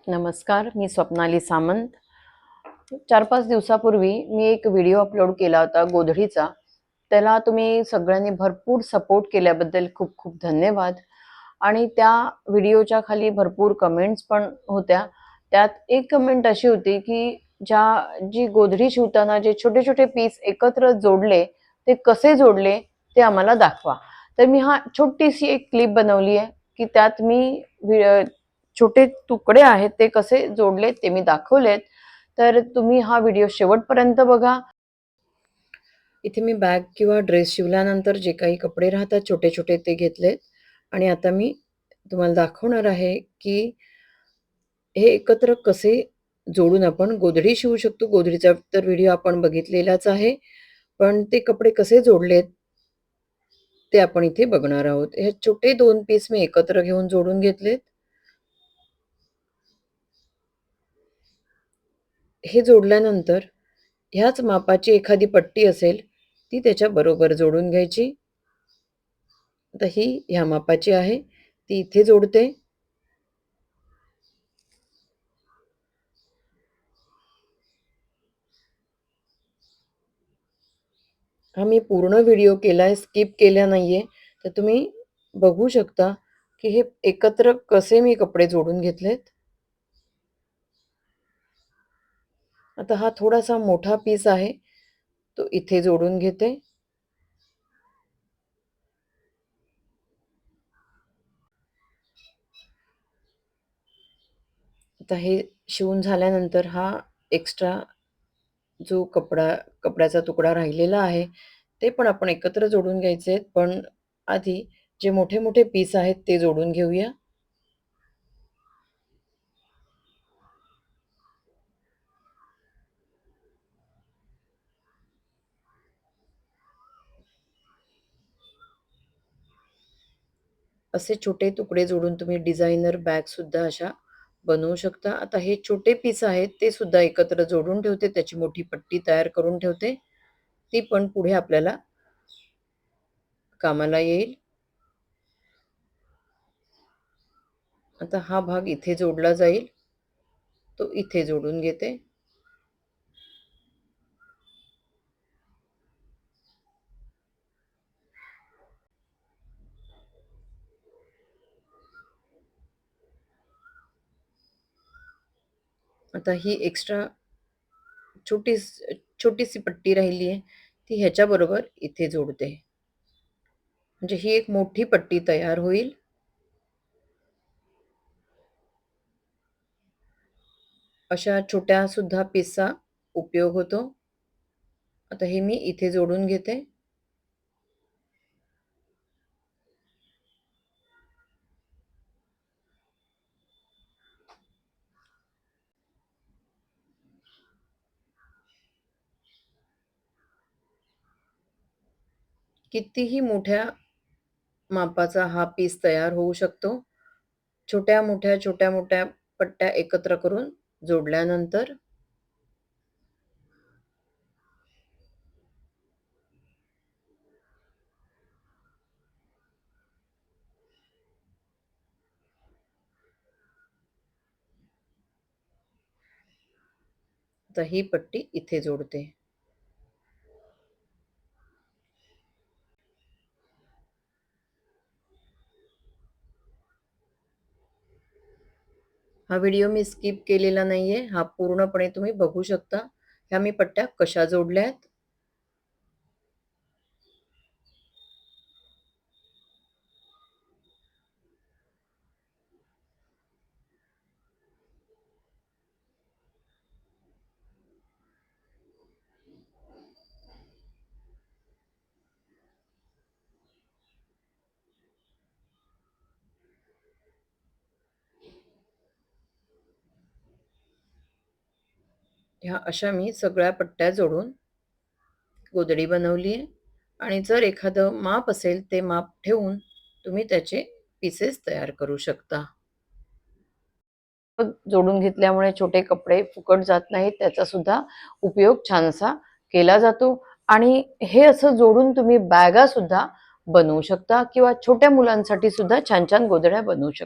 नमस्कार, मी स्वप्नाली सामंत. 4-5 दिवसापूर्वी मी एक व्हिडिओ अपलोड केला होता गोधडीचा. त्याला तुम्ही सगळ्यांनी भरपूर सपोर्ट केल्याबद्दल खूप खूप धन्यवाद. आणि त्या व्हिडिओच्या खाली भरपूर कमेंट्स पण होत्या. त्यात एक कमेंट अशी होती की जी गोधडी शिवताना जे छोटे छोटे पीस एकत्र जोडले ते कसे जोडले ते आम्हाला दाखवा. तर मी छोटीशी एक क्लिप बनवली आहे की त्यात मी छोटे तुकडे आहेत ते कसे जोडले ते मी दाखवलेत. तर तुम्ही हा व्हिडिओ शेवटपर्यंत बघा. इथे मी बॅग किंवा ड्रेस शिवल्यानंतर जे काही कपडे राहतात छोटे छोटे ते घेतलेत आणि आता मी तुम्हाला दाखवणार आहे की हे एकत्र कसे जोडून आपण गोधडी शिवू शकतो. गोधडीचा तर व्हिडिओ आपण बघितलेलाच आहे, पण ते कपडे कसे जोडलेत ते आपण इथे बघणार आहोत. हे छोटे 2 पीस मी एकत्र घेऊन जोडून घेतलेत. हे जोडल्यानंतर ह्याच मापाची एखादी पट्टी असेल ती त्याच्या बरोबर जोडून घ्यायची. आता ही ह्या मापाची आहे, ती इथे जोडते. हा मी पूर्ण व्हिडिओ केलाय, स्किप केला नाहीये. तर तुम्ही बघू शकता की हे एकत्र कसे मी कपडे जोडून घेतलेत. आता हा थोडासा मोठा पीस आहे, तो इथे जोडून घेते. आता हे शिवून झाल्यानंतर हा एक्स्ट्रा जो कपड्याचा तुकडा राहिलेला आहे, ते पण आपण एकत्र जोडून घ्यायचे आहेत. पण आधी जे मोठे-मोठे पीस आहेत ते जोडून घेऊया. असे छोटे तुकडे जोडून तुम्ही डिझायनर बॅगसुद्धा अशा बनवू शकता. आता हे छोटे पीस आहेत ते सुद्धा एकत्र जोडून ठेवते. त्याची मोठी पट्टी तयार करून ठेवते. ती पण पुढे आपल्याला कामाला येईल. आता हा भाग इथे जोडला जाईल. तो इथे जोडून घेते. आता ही एक्स्ट्रा छोटीशी पट्टी राहिली आहे, ती ह्याच्याबरोबर इथे जोडते. म्हणजे ही एक मोठी पट्टी तयार होईल. अशा छोट्या सुद्धा पीसचा उपयोग होतो. आता हे मी इथे जोडून घेते. कितीही मोठ्या मापाचा हा पीस तयार होऊ शकतो. छोट्या-मोठ्या पट्ट्या एकत्र करून जोडल्यानंतर आता ही पट्टी इथे जोडते. हा व्हिडिओ मी स्किप केलेला नाहीये. हा पूर्णपणे तुम्ही बघू शकता. ह्या मी पट्ट्या कशा जोडल्यात. ह्या अशा मी सगळ्या पट्ट्या जोडून गोधडी बनवली आहे. आणि जर एखादं माप असेल ते माप ठेवून तुम्ही त्याचे पीसेस तयार करू शकता. जोडून घेतल्यामुळे छोटे कपडे फुकट जात नाहीत. त्याचा सुद्धा उपयोग छानसा केला जातो. आणि हे असं जोडून तुम्ही बॅगा सुद्धा बनवू शकता किंवा छोट्या मुलांसाठी सुद्धा छान छान गोधड्या बनवू शकता.